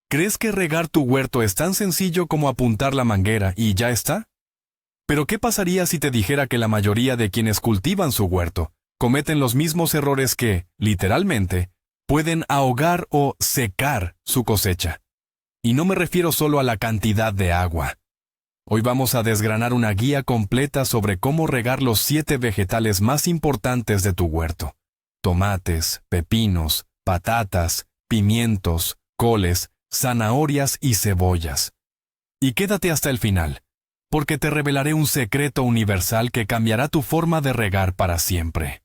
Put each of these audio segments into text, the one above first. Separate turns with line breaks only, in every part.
¿Crees que regar tu huerto es tan sencillo como apuntar la manguera y ya está? Pero ¿qué pasaría si te dijera que la mayoría de quienes cultivan su huerto cometen los mismos errores que, literalmente, pueden ahogar o secar su cosecha? Y no me refiero solo a la cantidad de agua. Hoy vamos a desgranar una guía completa sobre cómo regar los 7 vegetales más importantes de tu huerto: tomates, pepinos, patatas, pimientos, coles, zanahorias y cebollas. Y quédate hasta el final, porque te revelaré un secreto universal que cambiará tu forma de regar para siempre.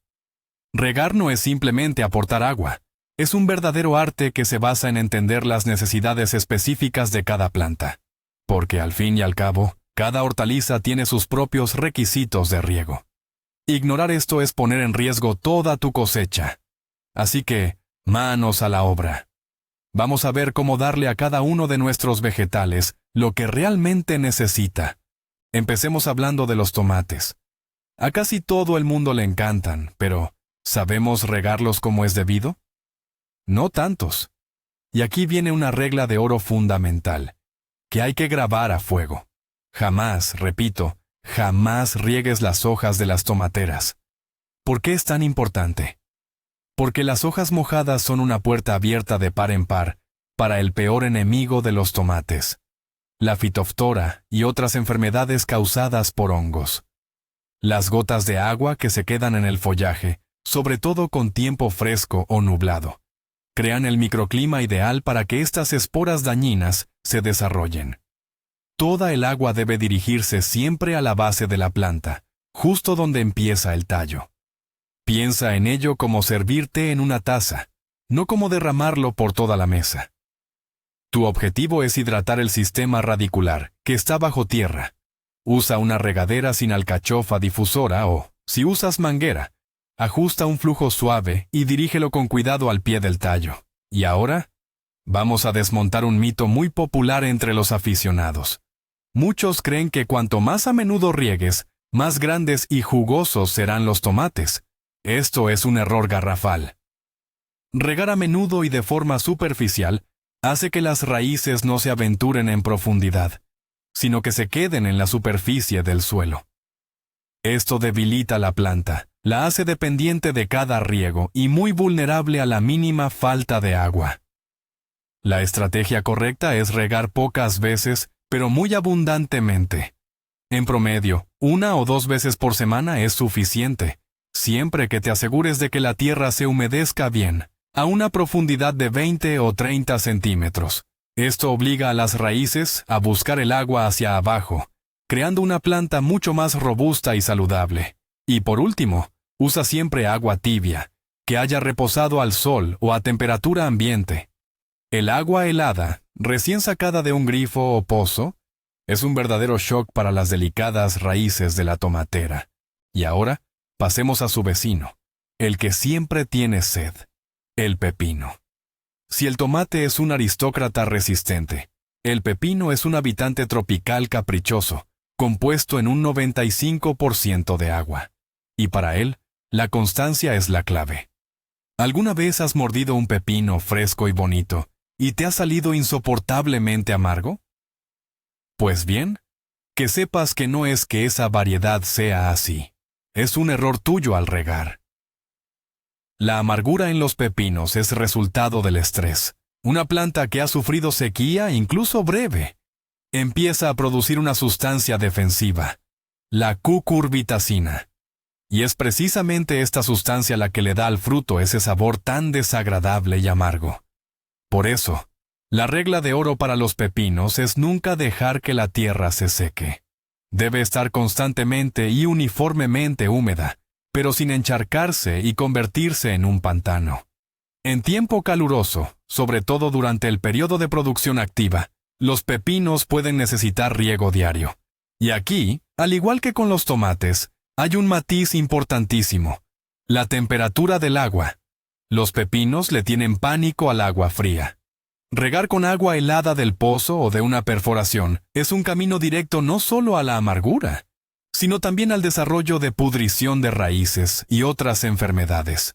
Regar no es simplemente aportar agua, es un verdadero arte que se basa en entender las necesidades específicas de cada planta, porque al fin y al cabo, cada hortaliza tiene sus propios requisitos de riego. Ignorar esto es poner en riesgo toda tu cosecha. Así que, manos a la obra. Vamos a ver cómo darle a cada uno de nuestros vegetales lo que realmente necesita. Empecemos hablando de los tomates. A casi todo el mundo le encantan, pero ¿sabemos regarlos como es debido? No tantos. Y aquí viene una regla de oro fundamental, que hay que grabar a fuego. Jamás, repito, jamás riegues las hojas de las tomateras. ¿Por qué es tan importante? Porque las hojas mojadas son una puerta abierta de par en par para el peor enemigo de los tomates: la fitoftora y otras enfermedades causadas por hongos. Las gotas de agua que se quedan en el follaje, sobre todo con tiempo fresco o nublado, crean el microclima ideal para que estas esporas dañinas se desarrollen. Toda el agua debe dirigirse siempre a la base de la planta, justo donde empieza el tallo. Piensa en ello como servir té en una taza, no como derramarlo por toda la mesa. Tu objetivo es hidratar el sistema radicular, que está bajo tierra. Usa una regadera sin alcachofa difusora o, si usas manguera, ajusta un flujo suave y dirígelo con cuidado al pie del tallo. Y ahora, vamos a desmontar un mito muy popular entre los aficionados. Muchos creen que cuanto más a menudo riegues, más grandes y jugosos serán los tomates. Esto es un error garrafal. Regar a menudo y de forma superficial hace que las raíces no se aventuren en profundidad, sino que se queden en la superficie del suelo. Esto debilita la planta, la hace dependiente de cada riego y muy vulnerable a la mínima falta de agua. La estrategia correcta es regar pocas veces, pero muy abundantemente. En promedio, 1 o 2 veces por semana es suficiente, siempre que te asegures de que la tierra se humedezca bien, a una profundidad de 20 o 30 centímetros. Esto obliga a las raíces a buscar el agua hacia abajo, creando una planta mucho más robusta y saludable. Y por último, usa siempre agua tibia, que haya reposado al sol o a temperatura ambiente. El agua helada, recién sacada de un grifo o pozo, es un verdadero shock para las delicadas raíces de la tomatera. Y ahora, pasemos a su vecino, el que siempre tiene sed: el pepino. Si el tomate es un aristócrata resistente, el pepino es un habitante tropical caprichoso, compuesto en un 95% de agua. Y para él, la constancia es la clave. ¿Alguna vez has mordido un pepino fresco y bonito y te ha salido insoportablemente amargo? Pues bien, que sepas que no es que esa variedad sea así. Es un error tuyo al regar. La amargura en los pepinos es resultado del estrés. Una planta que ha sufrido sequía, incluso breve, empieza a producir una sustancia defensiva, la cucurbitacina. Y es precisamente esta sustancia la que le da al fruto ese sabor tan desagradable y amargo. Por eso, la regla de oro para los pepinos es nunca dejar que la tierra se seque. Debe estar constantemente y uniformemente húmeda, pero sin encharcarse y convertirse en un pantano. En tiempo caluroso, sobre todo durante el periodo de producción activa, los pepinos pueden necesitar riego diario. Y aquí, al igual que con los tomates, hay un matiz importantísimo: la temperatura del agua. Los pepinos le tienen pánico al agua fría. Regar con agua helada del pozo o de una perforación es un camino directo no solo a la amargura, sino también al desarrollo de pudrición de raíces y otras enfermedades.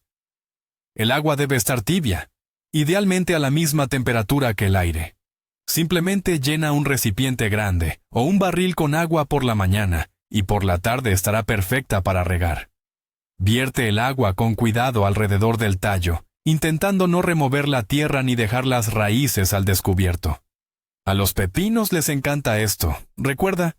El agua debe estar tibia, idealmente a la misma temperatura que el aire. Simplemente llena un recipiente grande o un barril con agua por la mañana y por la tarde estará perfecta para regar. Vierte el agua con cuidado alrededor del tallo, intentando no remover la tierra ni dejar las raíces al descubierto. A los pepinos les encanta esto. Recuerda,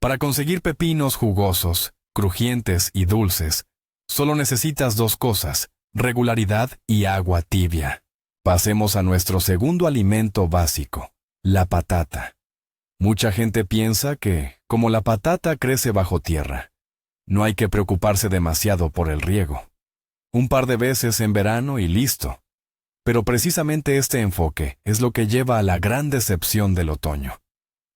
para conseguir pepinos jugosos, crujientes y dulces, solo necesitas 2 cosas: regularidad y agua tibia. Pasemos a nuestro segundo alimento básico, la patata. Mucha gente piensa que, como la patata crece bajo tierra, no hay que preocuparse demasiado por el riego. Un par de veces en verano y listo. Pero precisamente este enfoque es lo que lleva a la gran decepción del otoño.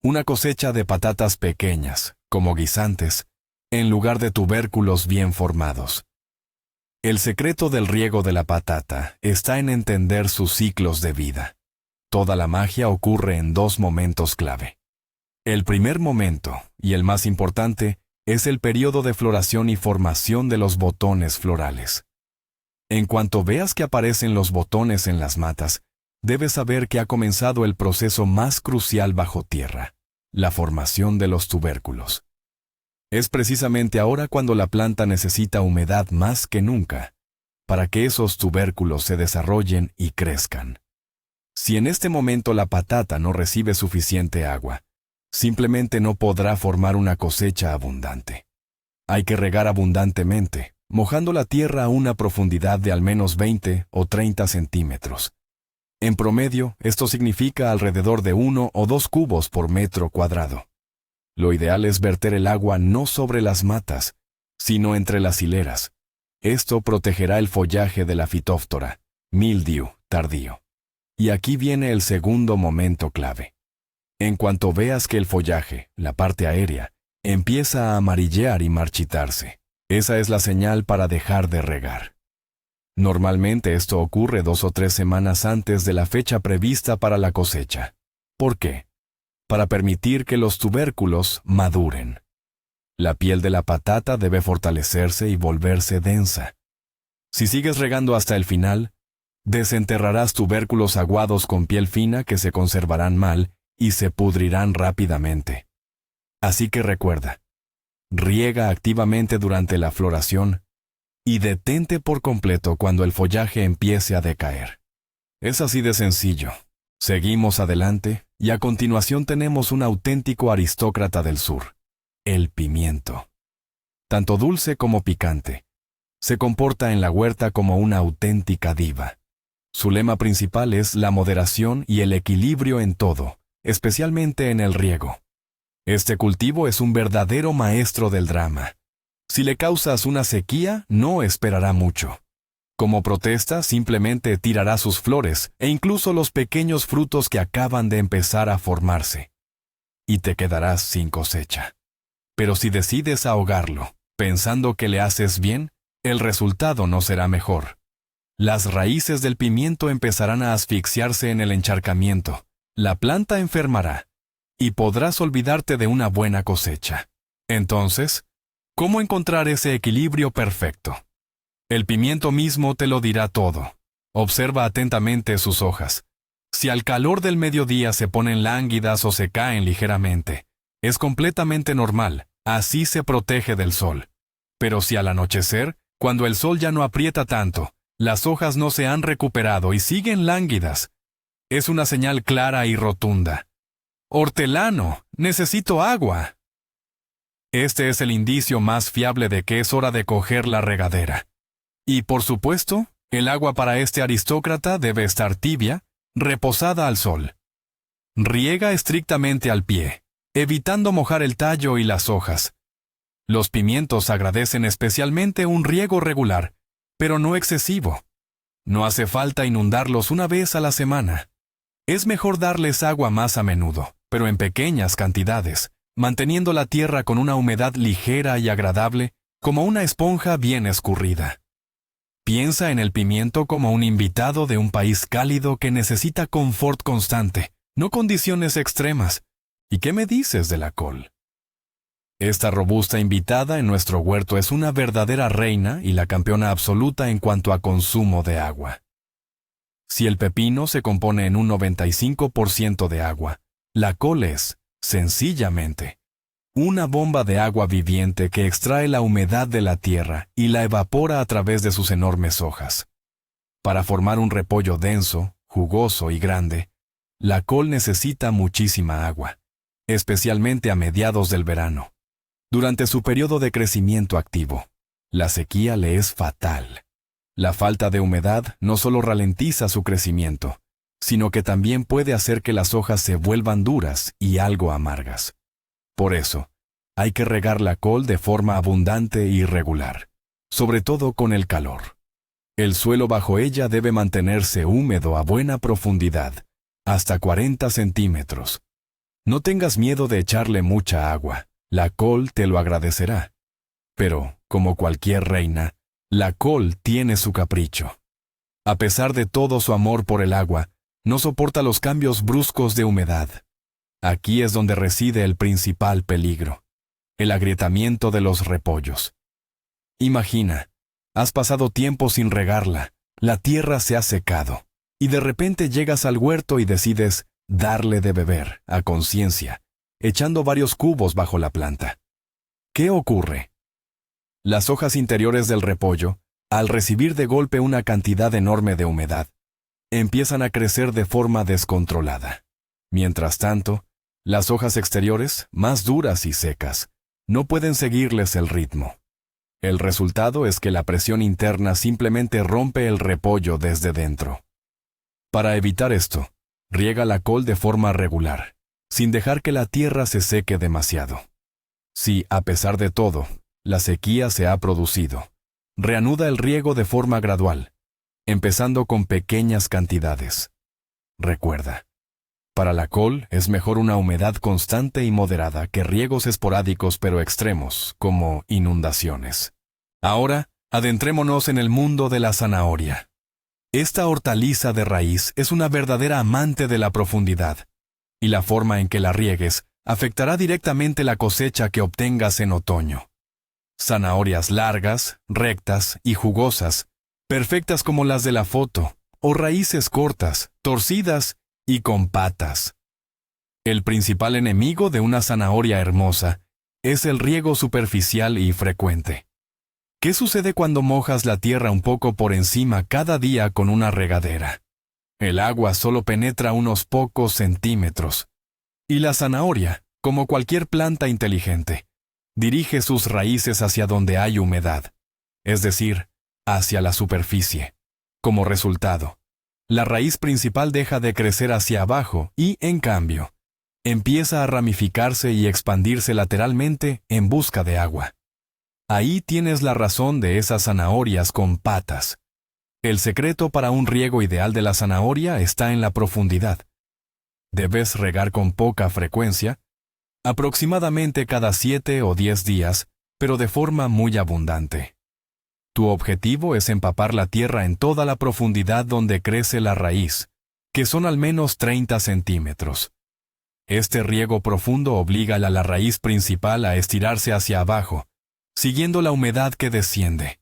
Una cosecha de patatas pequeñas, como guisantes, en lugar de tubérculos bien formados. El secreto del riego de la patata está en entender sus ciclos de vida. Toda la magia ocurre en 2 momentos clave. El primer momento, y el más importante, es el periodo de floración y formación de los botones florales. En cuanto veas que aparecen los botones en las matas, debes saber que ha comenzado el proceso más crucial bajo tierra, la formación de los tubérculos. Es precisamente ahora cuando la planta necesita humedad más que nunca, para que esos tubérculos se desarrollen y crezcan. Si en este momento la patata no recibe suficiente agua, simplemente no podrá formar una cosecha abundante. Hay que regar abundantemente, mojando la tierra a una profundidad de al menos 20 o 30 centímetros. En promedio, esto significa alrededor de 1 o 2 cubos por metro cuadrado. Lo ideal es verter el agua no sobre las matas, sino entre las hileras. Esto protegerá el follaje de la fitóftora, mildiu tardío. Y aquí viene el segundo momento clave. En cuanto veas que el follaje, la parte aérea, empieza a amarillear y marchitarse, esa es la señal para dejar de regar. Normalmente esto ocurre 2 o 3 semanas antes de la fecha prevista para la cosecha. ¿Por qué? Para permitir que los tubérculos maduren. La piel de la patata debe fortalecerse y volverse densa. Si sigues regando hasta el final, desenterrarás tubérculos aguados con piel fina que se conservarán mal y se pudrirán rápidamente. Así que recuerda, riega activamente durante la floración y detente por completo cuando el follaje empiece a decaer. Es así de sencillo. Seguimos adelante y a continuación tenemos un auténtico aristócrata del sur, el pimiento. Tanto dulce como picante, se comporta en la huerta como una auténtica diva. Su lema principal es la moderación y el equilibrio en todo, especialmente en el riego. Este cultivo es un verdadero maestro del drama. Si le causas una sequía, no esperará mucho. Como protesta, simplemente tirará sus flores e incluso los pequeños frutos que acaban de empezar a formarse. Y te quedarás sin cosecha. Pero si decides ahogarlo, pensando que le haces bien, el resultado no será mejor. Las raíces del pimiento empezarán a asfixiarse en el encharcamiento, la planta enfermará, y podrás olvidarte de una buena cosecha. Entonces, ¿cómo encontrar ese equilibrio perfecto? El pimiento mismo te lo dirá todo. Observa atentamente sus hojas. Si al calor del mediodía se ponen lánguidas o se caen ligeramente, es completamente normal, así se protege del sol. Pero si al anochecer, cuando el sol ya no aprieta tanto, las hojas no se han recuperado y siguen lánguidas, es una señal clara y rotunda. ¡Hortelano! ¡Necesito agua! Este es el indicio más fiable de que es hora de coger la regadera. Y por supuesto, el agua para este aristócrata debe estar tibia, reposada al sol. Riega estrictamente al pie, evitando mojar el tallo y las hojas. Los pimientos agradecen especialmente un riego regular, pero no excesivo. No hace falta inundarlos una vez a la semana. Es mejor darles agua más a menudo, pero en pequeñas cantidades, manteniendo la tierra con una humedad ligera y agradable, como una esponja bien escurrida. Piensa en el pimiento como un invitado de un país cálido que necesita confort constante, no condiciones extremas. ¿Y qué me dices de la col? Esta robusta invitada en nuestro huerto es una verdadera reina y la campeona absoluta en cuanto a consumo de agua. Si el pepino se compone en un 95% de agua, la col es, sencillamente, una bomba de agua viviente que extrae la humedad de la tierra y la evapora a través de sus enormes hojas. Para formar un repollo denso, jugoso y grande, la col necesita muchísima agua, especialmente a mediados del verano. Durante su periodo de crecimiento activo, la sequía le es fatal. La falta de humedad no solo ralentiza su crecimiento, sino que también puede hacer que las hojas se vuelvan duras y algo amargas. Por eso, hay que regar la col de forma abundante y regular, sobre todo con el calor. El suelo bajo ella debe mantenerse húmedo a buena profundidad, hasta 40 centímetros. No tengas miedo de echarle mucha agua, la col te lo agradecerá. Pero, como cualquier reina, la col tiene su capricho. A pesar de todo su amor por el agua, no soporta los cambios bruscos de humedad. Aquí es donde reside el principal peligro, el agrietamiento de los repollos. Imagina, has pasado tiempo sin regarla, la tierra se ha secado, y de repente llegas al huerto y decides darle de beber, a conciencia, echando varios cubos bajo la planta. ¿Qué ocurre? Las hojas interiores del repollo, al recibir de golpe una cantidad enorme de humedad, empiezan a crecer de forma descontrolada. Mientras tanto, las hojas exteriores, más duras y secas, no pueden seguirles el ritmo. El resultado es que la presión interna simplemente rompe el repollo desde dentro. Para evitar esto, riega la col de forma regular, sin dejar que la tierra se seque demasiado. Si, a pesar de todo, la sequía se ha producido, reanuda el riego de forma gradual, empezando con pequeñas cantidades. Recuerda, para la col es mejor una humedad constante y moderada que riegos esporádicos pero extremos, como inundaciones. Ahora, adentrémonos en el mundo de la zanahoria. Esta hortaliza de raíz es una verdadera amante de la profundidad, y la forma en que la riegues afectará directamente la cosecha que obtengas en otoño. Zanahorias largas, rectas y jugosas, perfectas como las de la foto, o raíces cortas, torcidas y con patas. El principal enemigo de una zanahoria hermosa es el riego superficial y frecuente. ¿Qué sucede cuando mojas la tierra un poco por encima cada día con una regadera? El agua solo penetra unos pocos centímetros. Y la zanahoria, como cualquier planta inteligente, dirige sus raíces hacia donde hay humedad, es decir, hacia la superficie. Como resultado, la raíz principal deja de crecer hacia abajo y, en cambio, empieza a ramificarse y expandirse lateralmente en busca de agua. Ahí tienes la razón de esas zanahorias con patas. El secreto para un riego ideal de la zanahoria está en la profundidad. Debes regar con poca frecuencia, aproximadamente cada 7 o 10 días, pero de forma muy abundante. Tu objetivo es empapar la tierra en toda la profundidad donde crece la raíz, que son al menos 30 centímetros. Este riego profundo obliga a la raíz principal a estirarse hacia abajo, siguiendo la humedad que desciende.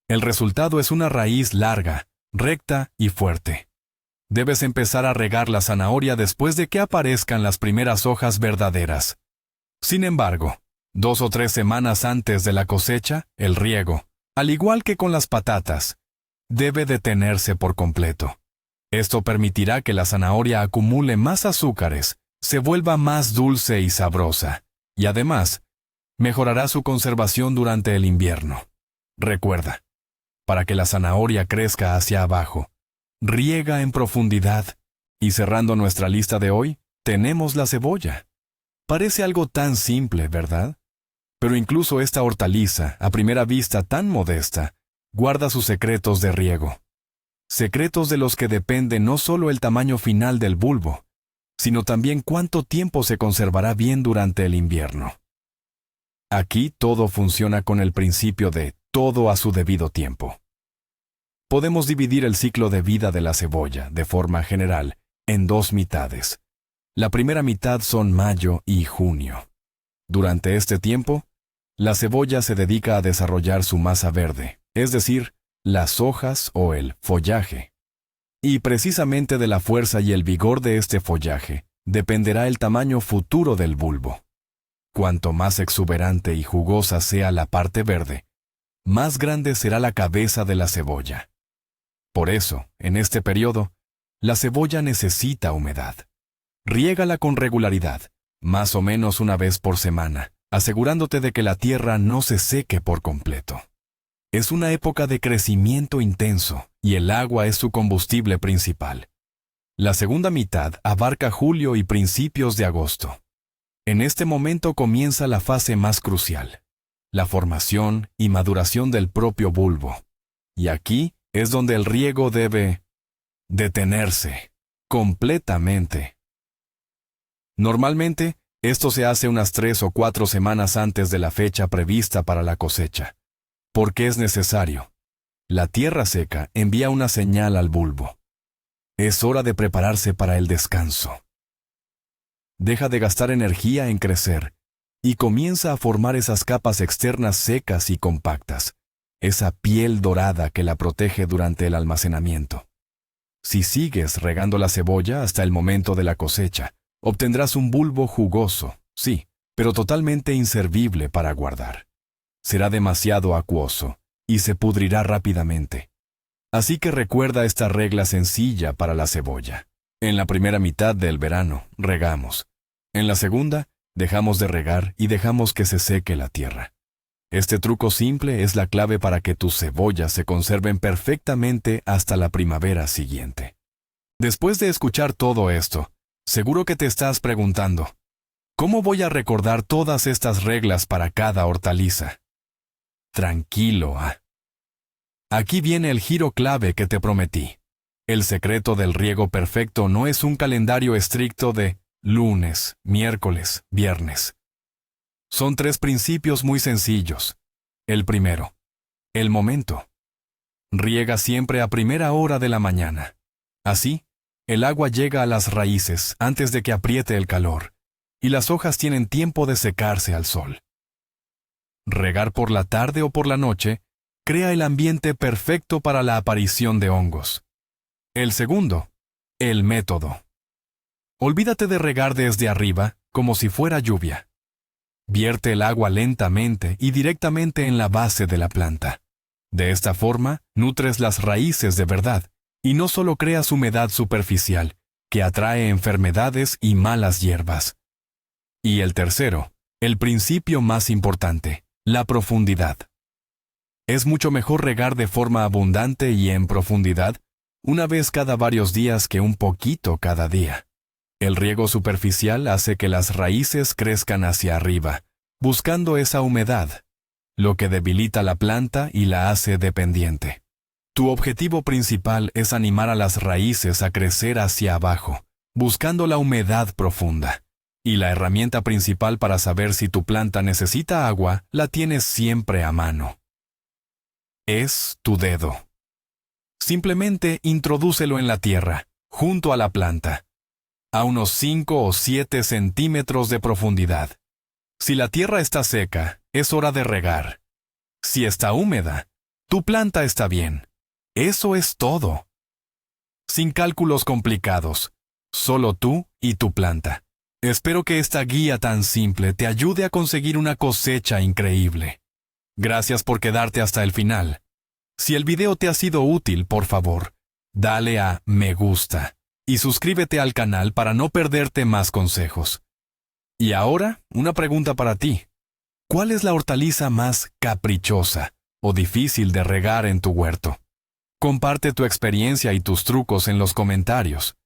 El resultado es una raíz larga, recta y fuerte. Debes empezar a regar la zanahoria después de que aparezcan las primeras hojas verdaderas. Sin embargo, 2 o 3 semanas antes de la cosecha, el riego, al igual que con las patatas, debe detenerse por completo. Esto permitirá que la zanahoria acumule más azúcares, se vuelva más dulce y sabrosa, y además, mejorará su conservación durante el invierno. Recuerda, para que la zanahoria crezca hacia abajo, riega en profundidad. Y cerrando nuestra lista de hoy, tenemos la cebolla. Parece algo tan simple, ¿verdad? Pero incluso esta hortaliza, a primera vista tan modesta, guarda sus secretos de riego. Secretos de los que depende no solo el tamaño final del bulbo, sino también cuánto tiempo se conservará bien durante el invierno. Aquí todo funciona con el principio de todo a su debido tiempo. Podemos dividir el ciclo de vida de la cebolla, de forma general, en 2 mitades. La primera mitad son mayo y junio. Durante este tiempo, la cebolla se dedica a desarrollar su masa verde, es decir, las hojas o el follaje. Y precisamente de la fuerza y el vigor de este follaje dependerá el tamaño futuro del bulbo. Cuanto más exuberante y jugosa sea la parte verde, más grande será la cabeza de la cebolla. Por eso, en este periodo, la cebolla necesita humedad. Riégala con regularidad, más o menos una vez por semana, asegurándote de que la tierra no se seque por completo. Es una época de crecimiento intenso y el agua es su combustible principal. La segunda mitad abarca julio y principios de agosto. En este momento comienza la fase más crucial, la formación y maduración del propio bulbo. Y aquí es donde el riego debe detenerse completamente. Normalmente, esto se hace unas 3 o 4 semanas antes de la fecha prevista para la cosecha. ¿Por qué es necesario? La tierra seca envía una señal al bulbo. Es hora de prepararse para el descanso. Deja de gastar energía en crecer y comienza a formar esas capas externas secas y compactas, esa piel dorada que la protege durante el almacenamiento. Si sigues regando la cebolla hasta el momento de la cosecha, obtendrás un bulbo jugoso, sí, pero totalmente inservible para guardar. Será demasiado acuoso y se pudrirá rápidamente. Así que recuerda esta regla sencilla para la cebolla. En la primera mitad del verano, regamos. En la segunda, dejamos de regar y dejamos que se seque la tierra. Este truco simple es la clave para que tus cebollas se conserven perfectamente hasta la primavera siguiente. Después de escuchar todo esto, seguro que te estás preguntando, ¿cómo voy a recordar todas estas reglas para cada hortaliza? Tranquilo, Aquí viene el giro clave que te prometí. El secreto del riego perfecto no es un calendario estricto de lunes, miércoles, viernes. Son 3 principios muy sencillos. El primero, el momento. Riega siempre a primera hora de la mañana. Así, el agua llega a las raíces antes de que apriete el calor, y las hojas tienen tiempo de secarse al sol. Regar por la tarde o por la noche crea el ambiente perfecto para la aparición de hongos. El segundo, el método. Olvídate de regar desde arriba como si fuera lluvia. Vierte el agua lentamente y directamente en la base de la planta. De esta forma, nutres las raíces de verdad, y no solo creas humedad superficial, que atrae enfermedades y malas hierbas. Y el tercero, el principio más importante, la profundidad. Es mucho mejor regar de forma abundante y en profundidad, una vez cada varios días que un poquito cada día. El riego superficial hace que las raíces crezcan hacia arriba, buscando esa humedad, lo que debilita la planta y la hace dependiente. Tu objetivo principal es animar a las raíces a crecer hacia abajo, buscando la humedad profunda. Y la herramienta principal para saber si tu planta necesita agua la tienes siempre a mano. Es tu dedo. Simplemente introdúcelo en la tierra, junto a la planta, a unos 5 o 7 centímetros de profundidad. Si la tierra está seca, es hora de regar. Si está húmeda, tu planta está bien. Eso es todo. Sin cálculos complicados, solo tú y tu planta. Espero que esta guía tan simple te ayude a conseguir una cosecha increíble. Gracias por quedarte hasta el final. Si el video te ha sido útil, por favor, dale a me gusta y suscríbete al canal para no perderte más consejos. Y ahora, una pregunta para ti. ¿Cuál es la hortaliza más caprichosa o difícil de regar en tu huerto? Comparte tu experiencia y tus trucos en los comentarios.